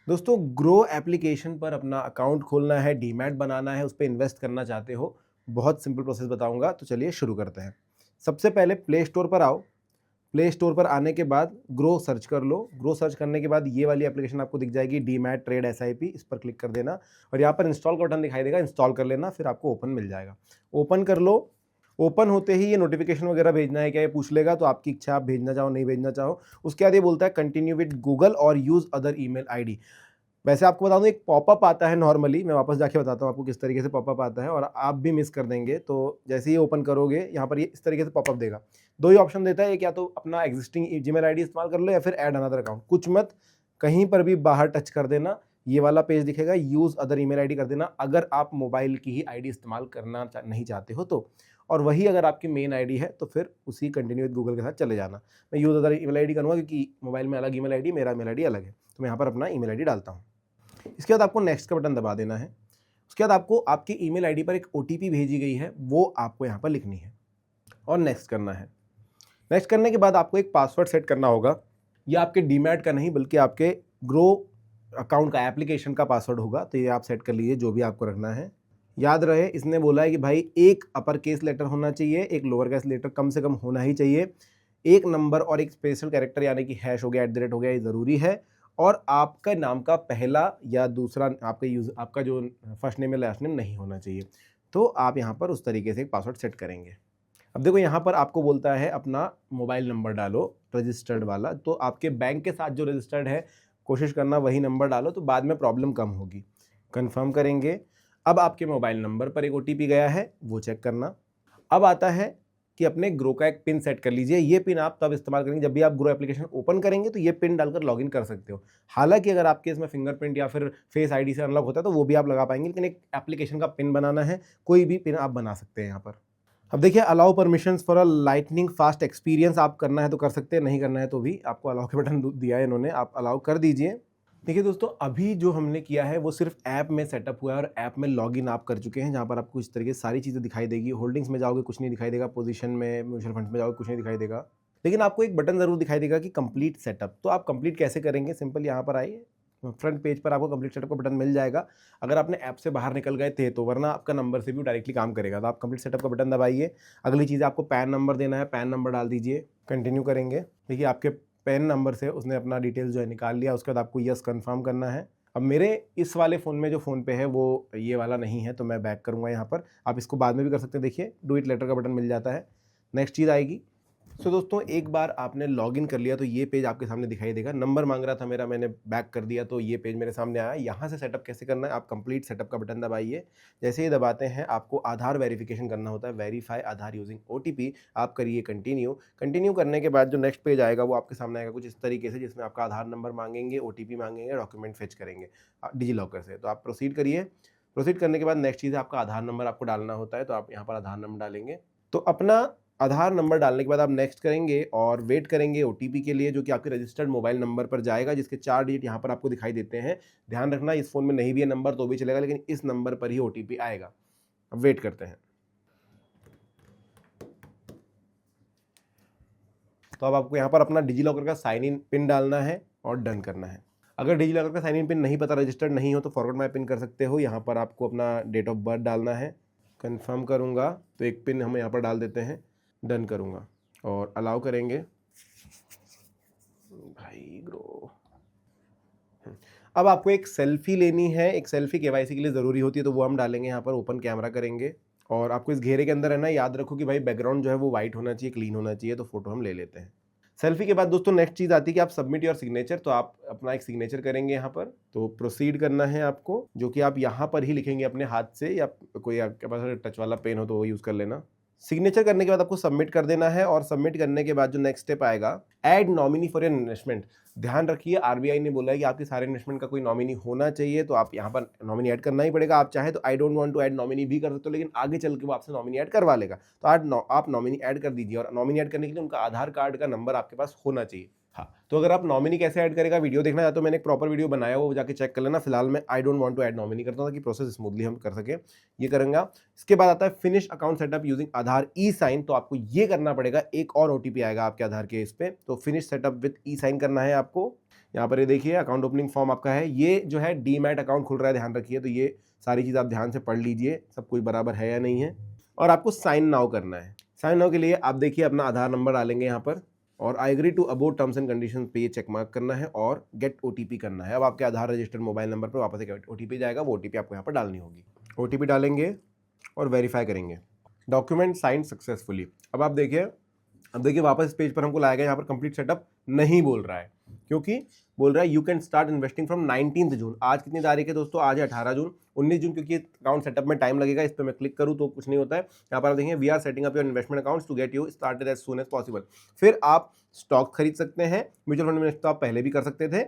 दोस्तों grow application पर अपना अकाउंट खोलना है, डीमैट बनाना है, उस पे इन्वेस्ट करना चाहते हो, बहुत सिंपल प्रोसेस बताऊंगा, तो चलिए शुरू करते हैं। सबसे पहले प्ले स्टोर पर आओ। प्ले स्टोर पर आने के बाद ग्रो सर्च कर लो। ग्रो सर्च करने के बाद ये वाली एप्लीकेशन आपको दिख जाएगी, डीमैट ट्रेड एसआईपी, इस पर क्लिक कर देना और यहाँ पर इंस्टॉल का बटन दिखाई देगा, इंस्टॉल कर लेना, फिर आपको ओपन मिल जाएगा। ओपन कर लो। ओपन होते ही ये नोटिफिकेशन वगैरह भेजना है क्या, ये पूछ लेगा, तो आपकी इच्छा, आप भेजना चाहो नहीं भेजना चाहो। उसके बाद ये बोलता है कंटिन्यू विद गूगल और यूज अदर ईमेल आईडी। वैसे आपको बता दूं, एक पॉपअप आता है नॉर्मली, मैं वापस जाके बताता हूँ आपको किस तरीके से पॉपअप आता है, और आप भी मिस कर देंगे। तो जैसे ही ओपन करोगे यहाँ पर ये इस तरीके से पॉपअप देगा। दो ही ऑप्शन देता है, एक या तो अपना एग्जिस्टिंग जीमेल आईडी इस्तेमाल कर लो या फिर ऐड अनदर अकाउंट। कुछ मत कहीं पर भी बाहर टच कर देना, ये वाला पेज दिखेगा, यूज अदर ईमेल आईडी कर देना अगर आप मोबाइल की ही आईडी इस्तेमाल करना नहीं चाहते हो तो। और वही अगर आपकी मेन आईडी है तो फिर उसी कंटिन्यू विद गूगल के साथ चले जाना। मैं यूज अदर ईमेल आईडी करूँगा क्योंकि मोबाइल में अलग ईमेल आईडी, मेरा ईमेल आईडी अलग है, तो मैं यहाँ पर अपना ईमेल आईडी डालता हूँ। इसके बाद आपको नेक्स्ट का बटन दबा देना है। उसके बाद आपको आपकी ईमेल आईडी पर एक ओटीपी भेजी गई है, वो आपको यहाँ पर लिखनी है और नेक्स्ट करना है। नेक्स्ट करने के बाद आपको एक पासवर्ड सेट करना होगा। ये आपके डीमैट का नहीं बल्कि आपके ग्रो अकाउंट का, एप्लीकेशन का पासवर्ड होगा, तो ये आप सेट कर लीजिए जो भी आपको रखना है। याद रहे, इसने बोला है कि भाई एक अपर केस लेटर होना चाहिए, एक लोअर केस लेटर कम से कम होना ही चाहिए, एक नंबर और एक स्पेशल कैरेक्टर यानी कि हैश हो गया, @ हो गया, ये ज़रूरी है, और आपका नाम का पहला या दूसरा आपका जो फर्स्ट नेम या लास्ट नेम नहीं होना चाहिए। तो आप यहाँ पर उस तरीके से एक पासवर्ड सेट करेंगे। अब देखो यहाँ पर आपको बोलता है अपना मोबाइल नंबर डालो रजिस्टर्ड वाला, तो आपके बैंक के साथ जो रजिस्टर्ड है कोशिश करना वही नंबर डालो, तो बाद में प्रॉब्लम कम होगी। कंफर्म करेंगे। अब आपके मोबाइल नंबर पर एक ओटीपी गया है, वो चेक करना। अब आता है कि अपने ग्रो का एक पिन सेट कर लीजिए। ये पिन आप तब इस्तेमाल करेंगे जब भी आप ग्रो एप्लीकेशन ओपन करेंगे, तो ये पिन डालकर लॉगिन कर सकते हो। हालांकि अगर आपके इसमें फिंगरप्रिंट या फिर फेस आईडी से अनलॉक होता है तो वो भी आप लगा पाएंगे, लेकिन एक एप्लीकेशन का पिन बनाना है, कोई भी पिन आप बना सकते हैं यहाँ पर। अब देखिए, allow permissions for a lightning fast experience, आप करना है तो कर सकते हैं, नहीं करना है तो भी आपको अलाउ के बटन दिया है इन्होंने, आप अलाउ कर दीजिए। देखिए दोस्तों, अभी जो हमने किया है वो सिर्फ ऐप में सेटअप हुआ है और ऐप में लॉगिन आप कर चुके हैं, जहाँ पर आपको इस तरीके से सारी चीज़ें दिखाई देगी। होल्डिंग्स में जाओगे कुछ नहीं दिखाई देगा, पोजीशन में, म्यूचुअल फंड में जाओगे कुछ नहीं दिखाई देगा, लेकिन आपको एक बटन जरूर दिखाई देगा कि कंप्लीट सेटअप। तो आप कंप्लीट कैसे करेंगे, सिंपल यहाँ पर आइए, फ्रंट पेज पर आपको कंप्लीट सेटअप का बटन मिल जाएगा। अगर आपने ऐप से बाहर निकल गए थे तो, वरना आपका नंबर से भी डायरेक्टली काम करेगा। तो आप कंप्लीट सेटअप का बटन दबाइए। अगली चीज़ आपको पैन नंबर देना है, पैन नंबर डाल दीजिए, कंटिन्यू करेंगे। देखिए आपके पैन नंबर से उसने अपना डिटेल्स जो है निकाल लिया। उसके बाद आपको यस कंफर्म करना है। अब मेरे इस वाले फ़ोन में जो फ़ोन पे है वो ये वाला नहीं है, तो मैं बैक करूँगा यहाँ पर। आप इसको बाद में भी कर सकते हैं, देखिए डू इट लेटर का बटन मिल जाता है। नेक्स्ट चीज़ आएगी। सो दोस्तों, एक बार आपने लॉगिन कर लिया तो ये पेज आपके सामने दिखाई देगा। नंबर मांग रहा था मेरा, मैंने बैक कर दिया तो ये पेज मेरे सामने आया। यहाँ से सेटअप कैसे करना है, आप कंप्लीट सेटअप का बटन दबाइए। जैसे ही दबाते हैं आपको आधार वेरिफिकेशन करना होता है, वेरीफाई आधार यूजिंग ओटीपी। आप करिए कंटिन्यू। कंटिन्यू करने के बाद जो नेक्स्ट पेज आएगा वो आपके सामने आएगा कुछ इस तरीके से, जिसमें आपका आधार नंबर मांगेंगे, ओटीपी मांगेंगे, डॉक्यूमेंट फेच करेंगे डिजी लॉकर से। तो आप प्रोसीड करिए। प्रोसीड करने के बाद नेक्स्ट चीज़ है आपका आधार नंबर आपको डालना होता है, तो आप यहाँ पर आधार नंबर डालेंगे। तो अपना आधार नंबर डालने के बाद आप नेक्स्ट करेंगे और वेट करेंगे ओटीपी के लिए, जो कि आपके रजिस्टर्ड मोबाइल नंबर पर जाएगा, जिसके 4 डिजिट यहाँ पर आपको दिखाई देते हैं। ध्यान रखना, इस फोन में नहीं भी है नंबर तो भी चलेगा, लेकिन इस नंबर पर ही ओटीपी आएगा। अब वेट करते हैं। तो अब आपको यहाँ पर अपना डिजी लॉकर का साइन इन पिन डालना है और डन करना है। अगर डिजी लॉकर का साइन इन पिन नहीं पता, रजिस्टर्ड नहीं हो, तो फॉरवर्ड माई पिन कर सकते हो। यहाँ पर आपको अपना डेट ऑफ बर्थ डालना है। कंफर्म करूँगा तो एक पिन हम यहाँ पर डाल देते हैं, डन करूँगा और अलाउ करेंगे। भाई ग्रो, अब आपको एक सेल्फी लेनी है। एक सेल्फी केवाईसी के लिए ज़रूरी होती है, तो वो हम डालेंगे यहाँ पर। ओपन कैमरा करेंगे और आपको इस घेरे के अंदर है ना, याद रखो कि भाई बैकग्राउंड जो है वो वाइट होना चाहिए, क्लीन होना चाहिए। तो फोटो हम ले लेते हैं। सेल्फी के बाद दोस्तों नेक्स्ट चीज़ आती है कि आप सबमिट योर सिग्नेचर। तो आप अपना एक सिग्नेचर करेंगे यहाँ पर। तो प्रोसीड करना है आपको, जो कि आप यहाँ पर ही लिखेंगे अपने हाथ से, या कोई आपके पास टच वाला पेन हो तो वो यूज़ कर लेना। सिग्नेचर करने के बाद आपको सबमिट कर देना है, और सबमिट करने के बाद जो नेक्स्ट स्टेप आएगा, add nominee for your investment. ध्यान रखिए, आरबीआई ने बोला है कि आपके सारे इन्वेस्टमेंट का कोई नॉमिनी होना चाहिए, तो आप यहाँ पर नॉमिनी ऐड करना ही पड़ेगा। आप चाहे तो I don't want to add nominee भी कर सकते हो, लेकिन आगे चल के वो आपसे नॉमिनी ऐड करवा लेगा। तो आप नॉमिनी ऐड कर दीजिए, और नॉमिनी ऐड करने के लिए उनका आधार कार्ड का नंबर आपके पास होना चाहिए। हाँ, तो अगर आप नॉमिनी कैसे ऐड करेगा वीडियो देखना चाहते हो, मैंने एक प्रॉपर वीडियो बनाया, वो जाके चेक कर लेना। फिलहाल मैं I don't want to add nominee करता हूँ ताकि प्रोसेस स्मूथली हम कर सके, ये करूंगा। इसके बाद आता है फिनिश अकाउंट सेटअप यूजिंग आधार ई साइन। तो आपको ये करना पड़ेगा, एक और ओटीपी आएगा आपके आधार के इस पे, तो finish setup with e sign करना है आपको। यहाँ पर ये देखिए अकाउंट ओपनिंग फॉर्म आपका है, ये जो है डीमैट अकाउंट खुल रहा है, ध्यान रखिए। तो ये सारी चीज़ आप ध्यान से पढ़ लीजिए, सब कुछ बराबर है या नहीं है। और आपको साइन नाउ करना है। साइन नाउ के लिए आप देखिए अपना आधार नंबर डालेंगे यहाँ पर, और I agree to about terms and conditions पे ये चेक मार्क करना है और गेट ओटीपी करना है। अब आपके आधार रजिस्टर्ड मोबाइल नंबर पर वापस एक ओटीपी जाएगा, वो ओटीपी आपको यहाँ पर डालनी होगी। ओटीपी डालेंगे और वेरीफाई करेंगे। Document sign successfully. अब आप देखिए, अब देखिए वापस इस पेज पर हमको लाया गया, यहाँ पर कंप्लीट सेटअप नहीं बोल रहा है, क्योंकि बोल रहा है you can start investing from 19 जून। आज कितनी तारीख है दोस्तों? आज है 18 जून। 19 जून क्योंकि अकाउंट सेटअप में टाइम लगेगा, इस पर मैं क्लिक करूँ तो कुछ नहीं होता है। यहाँ पर आप देखेंगे we are setting up your investment accounts to get you started as soon as possible. फिर आप स्टॉक खरीद सकते हैं, म्यूचुअल फंड में तो आप पहले भी कर सकते थे।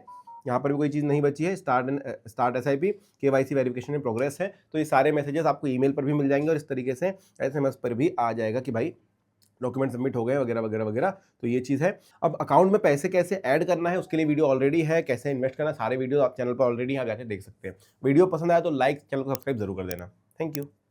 यहाँ पर भी कोई चीज़ नहीं बची है। Start SIP, KYC verification in progress है। तो ये सारे मैसेजेस आपको ईमेल पर भी मिल जाएंगे और इस तरीके से SMS पर भी आ जाएगा कि भाई डॉक्यूमेंट सबमिट हो गए वगैरह वगैरह वगैरह। तो ये चीज़ है। अब अकाउंट में पैसे कैसे ऐड करना है उसके लिए वीडियो ऑलरेडी है, कैसे इन्वेस्ट करना, सारे वीडियो आप चैनल पर ऑलरेडी यहाँ जाके देख सकते हैं। वीडियो पसंद आया तो लाइक, चैनल को सब्सक्राइब जरूर कर देना। Thank you.